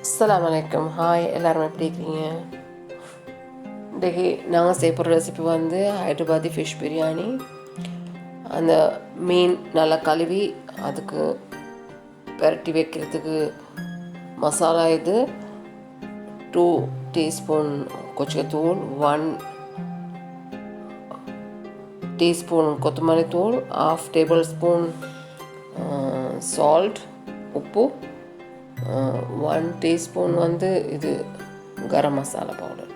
அஸ்ஸலாமு அலைக்கும். ஹாய், எல்லோரும் எப்படி இருக்கீங்க? இன்றைக்கி நாங்கள் செய்ய போகிற ரெசிபி வந்து ஹைதராபாதி ஃபிஷ் பிரியாணி. அந்த மீன் நல்லா கழுவி அதுக்கு பெரட்டி வைக்கிறதுக்கு மசாலா இது 2 டீஸ்பூன் கொச்சத்தூள், 1 டீஸ்பூன் கொத்தமல்லி தூள், 1/2 டேபிள் ஸ்பூன் சால்ட் உப்பு, 1 டீஸ்பூன் வந்து இது கரம் மசாலா பவுடர்,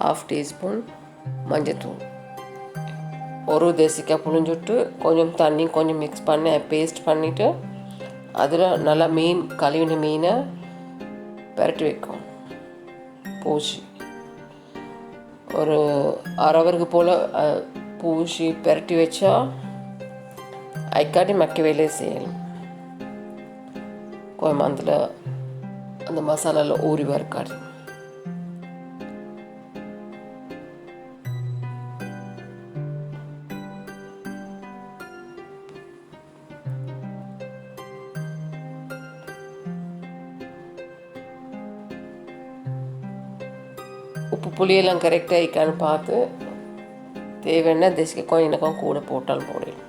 1/2 டீஸ்பூன் மஞ்சத்தூள், ஒரு தேசிக்காய் புழிஞ்சுட்டு கொஞ்சம் தண்ணி கொஞ்சம் மிக்ஸ் பண்ணி பேஸ்ட் பண்ணிவிட்டு அதில் நல்லா மீன் கழுவின மீனை பெரட்டி வைக்கும் பூசி ஒரு அரவருக்கு போல் பூசி பெரட்டி வச்சா ஐக்காட்டி மக்க வேலையை செய்யணும். கோயம்பந்தில் அந்த மசாலாவில் ஊறி வறுக்காது. உப்பு புளியெல்லாம் கரெக்டாக இருக்கான்னு பார்த்து தேவைன்னா தேசிக்க கொஞ்சம் எனக்கும் கூட போட்டாலும் போடலாம்.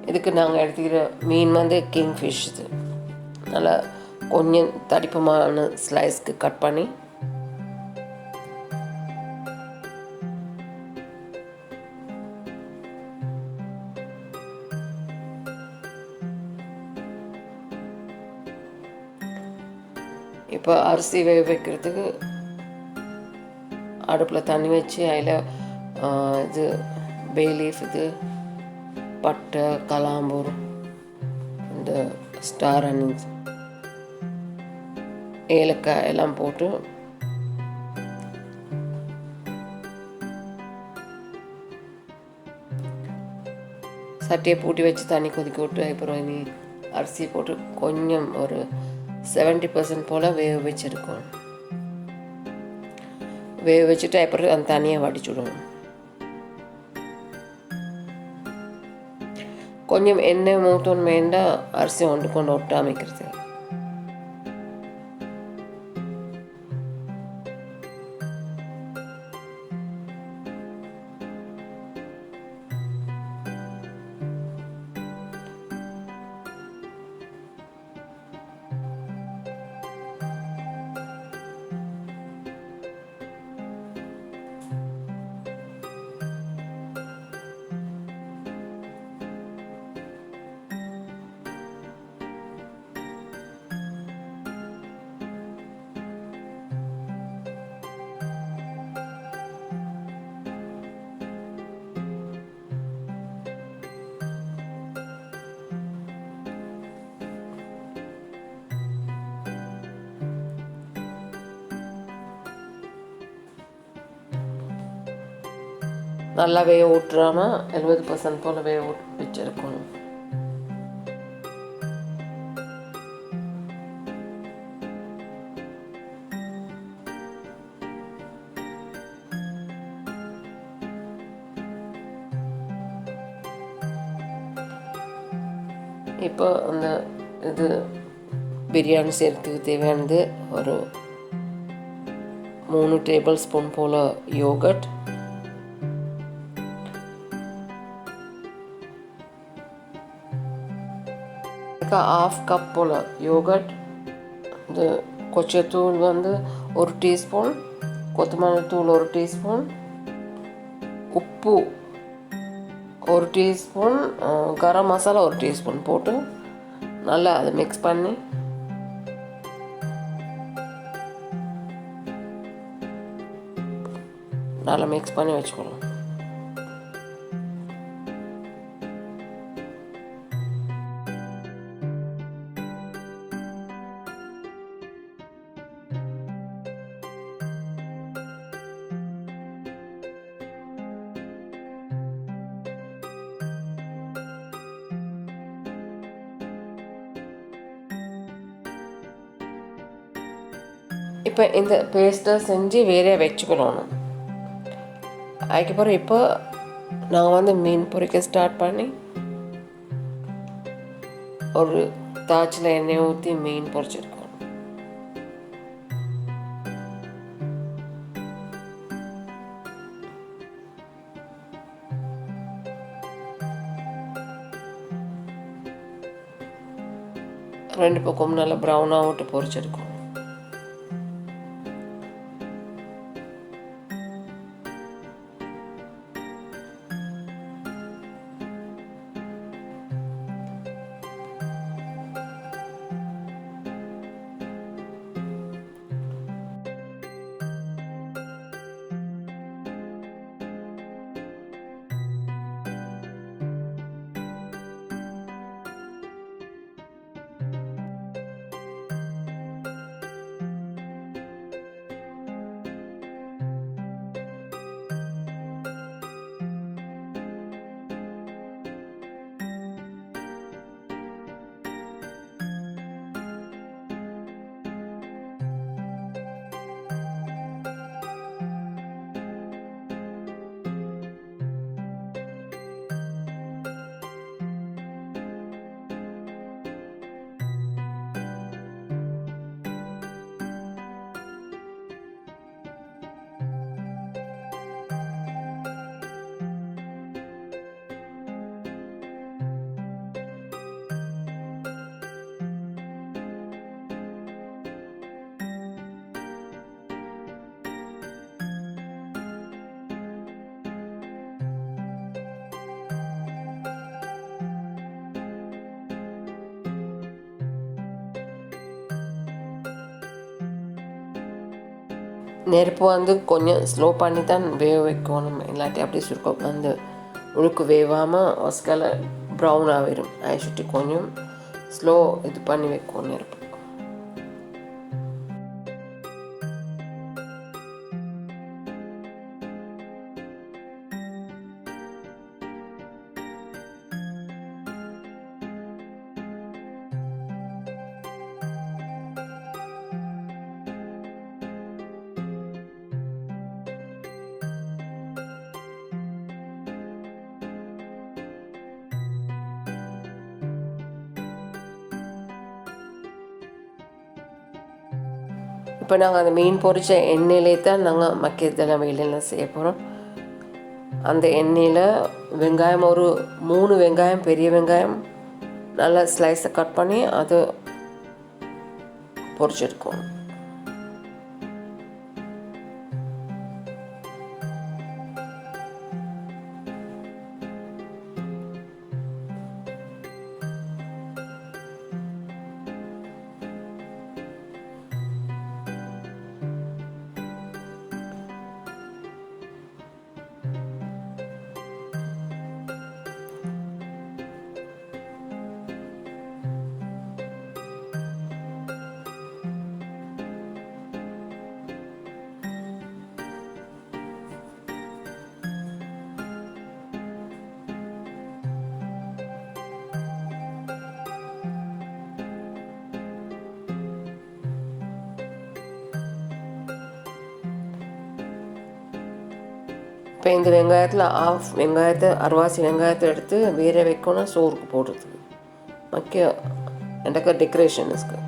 இதுக்கு நாங்கள் எடுத்துக்கிற மீன் வந்து கிங் ஃபிஷ். இது நல்லா கொஞ்சம் தடிப்பமான ஸ்லைஸ்க்கு கட் பண்ணி இப்போ அரிசி வேக வைக்கிறதுக்கு அடுப்பில் தண்ணி வச்சு அதில் இது பே லீஃப், இது பட்டை, கலாம்பூர், இந்த ஸ்டார் அனீஸ், ஏலக்காய் எல்லாம் போட்டு சட்டியை பூட்டி வச்சு தண்ணி கொதிக்க விட்டு அப்புறம் இனி அரிசி போட்டு கொஞ்சம் ஒரு 70% போல் வேக வச்சுருக்கோம். வேக வச்சுட்டு அப்புறம் அந்த தண்ணியை வடிச்சுடுவோம். கொஞ்சம் எண்ணெய் மூத்தோன்னு வேண்டாம் அரிசி கொண்டு ஒட்டாமிக்கிறது. நல்லா வேக விட்டுறாமல் 70% போல் வேக வச்சுருக்கணும். இப்போ அந்த இது பிரியாணி செய்கிறதுக்கு தேவையானது ஒரு 3 டேபிள் ஸ்பூன் போல் யோகட், ½ கப் போல் யோகட், இந்த கொச்சத்தூள் வந்து 1 டீஸ்பூன், கொத்தமல்லி தூள் 1 டீஸ்பூன், உப்பு 1 டீஸ்பூன், கரம் மசாலா 1 டீஸ்பூன் போட்டு நல்லா அதை மிக்ஸ் பண்ணி நல்லா மிக்ஸ் பண்ணி வச்சுக்கணும். இப்போ இந்த பேஸ்ட்டை செஞ்சு வேறே வச்சுக்கணும். அதுக்கப்புறம் இப்போ நான் வந்து மீன் பொரிக்க ஸ்டார்ட் பண்ணி ஒரு தாச்சில் எண்ணெய் ஊற்றி மீன் பொரிச்சிருக்கோம். ரெண்டு பக்கமும் நல்லா ப்ரௌனாக விட்டு பொரிச்சிருக்கோம். நெருப்பு வந்து கொஞ்சம் ஸ்லோ பண்ணி தான் வேக வைக்கணும். இல்லாட்டி அப்படி சுருக்க வந்து உழுக்கு வேகாமல் ஒஸ்கால ப்ரௌன் ஆகிடும். அதை சுற்றி கொஞ்சம் ஸ்லோ இது பண்ணி வைக்கணும் நெருப்பு. இப்போ நாங்கள் அந்த மீன் பொரிச்ச எண்ணெயிலே தான் நாங்கள் மக்கியதெல்லாம் வேலையெல்லாம் செய்ய போகிறோம். அந்த எண்ணெயில் வெங்காயம் ஒரு 3 வெங்காயம், பெரிய வெங்காயம் நல்லா ஸ்லைஸை கட் பண்ணி அது பொரிச்செடுக்கும். இப்போ இந்த வெங்காயத்தில் ஆஃப் வெங்காயத்தை அரைவாசி வெங்காயத்தை எடுத்து வேற வைக்கணும் சோறுக்கு போடுறதுக்கு மக்கிய எனக்கு டெக்கரேஷன்ஸ்க்கு.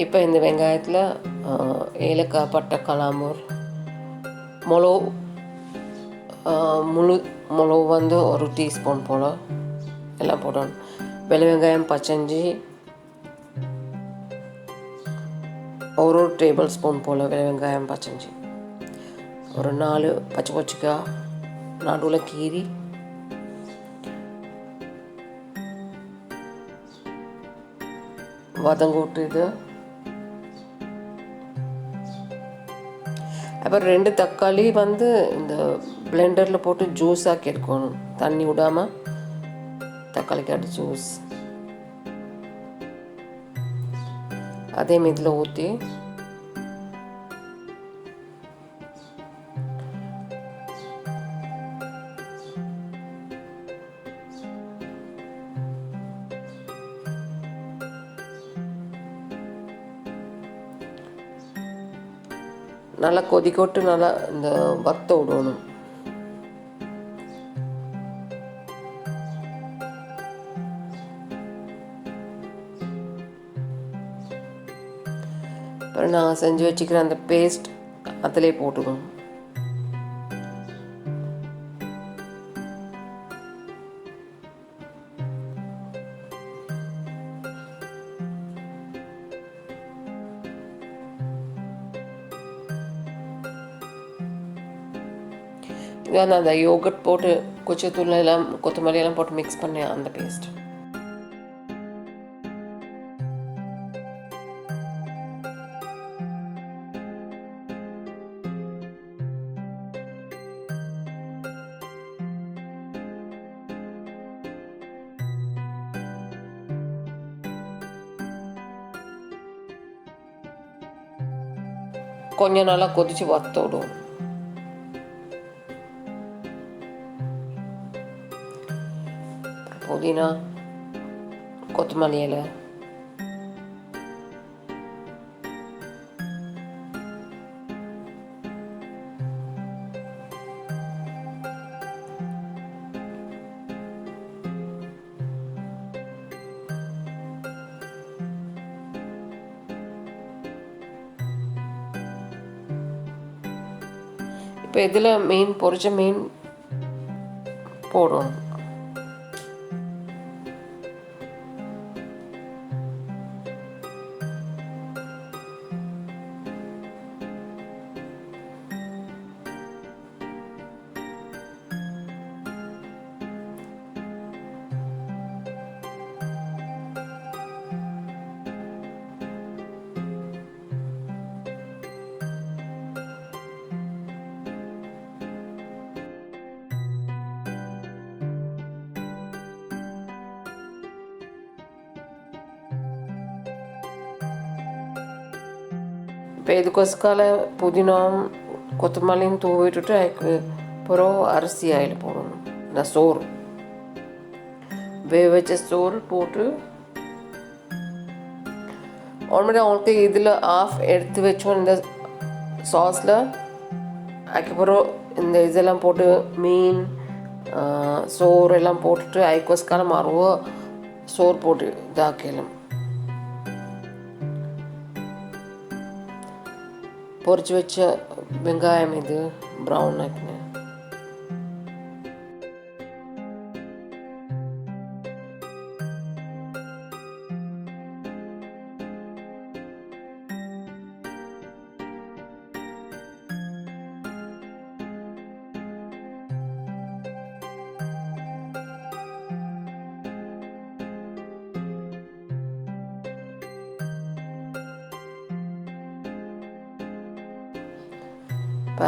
இப்போ இந்த வெங்காயத்தில் ஏலக்காய், பட்டை, கிராம்பு, மிளகு, முழு மிளகு வந்து ஒரு டீஸ்பூன் போல் எல்லாம் போடணும். வெள்ளை வெங்காயம், பச்சைஞ்சி ஒரு டேபிள் ஸ்பூன் போல் வெள்ளை வெங்காயம், பச்சைஞ்சி, ஒரு 4 பச்சை கொச்சிக்காய் நடுவில் கீரி வதங்கூட்டு இது. அப்புறம் 2 தக்காளி வந்து இந்த பிளெண்டரில் போட்டு ஜூஸ் ஆக்கி எடுக்கணும், தண்ணி விடாமல் தக்காளிக்காட்டு ஜூஸ். அதையும் இதில் ஊற்றி நல்லா கொதிக்கொட்டு நல்லா இந்த வத்த விடணும். அப்புறம் நான் செஞ்சு வச்சுக்கிற அந்த பேஸ்ட் அதிலே போட்டுக்கணும். இதான் அந்த யோகட் போட்டு கொச்சத்தூள் எல்லாம் கொத்தமல்லி எல்லாம் போட்டு மிக்ஸ் பண்ணேன் அந்த பேஸ்ட். கொஞ்சம் நல்லா கொதிச்சு வத்த விடுவோம். புதினா, கொத்தமல்லி இலை, இப்போ இதில் மீன் பொரிச்ச மீன் போடணும். இப்போ இதுக்கொசக்கால புதினாவும் கொத்தமல்லியும் தூவி விட்டுட்டு அதுக்கு அப்புறம் அரிசி ஆயில் போடணும். இந்த சோறு வேக வச்ச சோறு போட்டு ஆல்ரெடி அவங்களுக்கு இதில் ஆஃப் எடுத்து வச்சோம் இந்த சாஸில். அதுக்கப்புறம் இந்த இதெல்லாம் போட்டு மீன் சோறு எல்லாம் போட்டுட்டு அதுக்கொசக்கால மறுவோ சோறு போட்டு இதாக்கலாம். பொரிச்சு வச்ச வெங்காயம் இது ப்ரௌன் ஆக்கினேன்.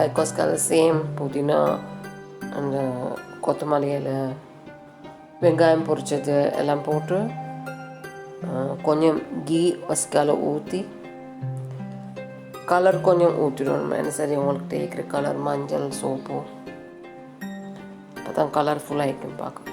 அதுக்கொசக்கால சேம் புதினா அந்த கொத்தமல்லி இலை வெங்காயம் பொரிச்சது எல்லாம் போட்டு கொஞ்சம் கீ வசக்கால ஊற்றி கலர் கொஞ்சம் ஊற்றிடணும். என்ன சரி உங்களுக்கு தேய்க்கிற கலர் மஞ்சள் சோப்பு அப்போ தான் கலர்ஃபுல்லாக இருக்கும் பார்க்க.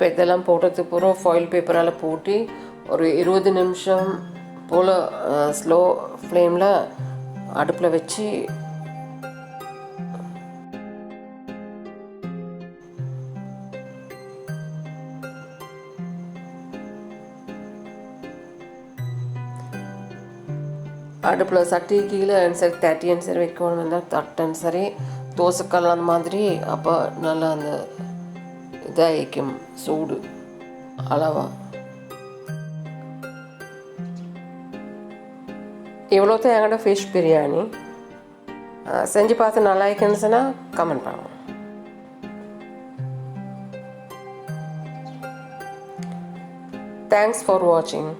இப்போ இதெல்லாம் போட்டதுக்கு அப்புறம் ஃபாயில் பேப்பரால் போட்டு ஒரு 20 நிமிஷம் போல் ஸ்லோ ஃப்ளேமில் அடுப்பில் வச்சு அடுப்பில் சட்டி கீழே சரி தட்டின்னு சரி வைக்கணும் இருந்தால் தட்டுன்னு சரி தோசைக்கல் அந்த மாதிரி. அப்போ நல்லா அந்த இதாக வைக்கும் சூடு அளவா. இவ்வளோ தான் எங்களோட ஃபிஷ் பிரியாணி. செஞ்சு பார்த்து நல்லா இருக்குன்னு சொன்னால் கமெண்ட் பண்ணுங்கள். தேங்க்ஸ் ஃபார் வாட்சிங்.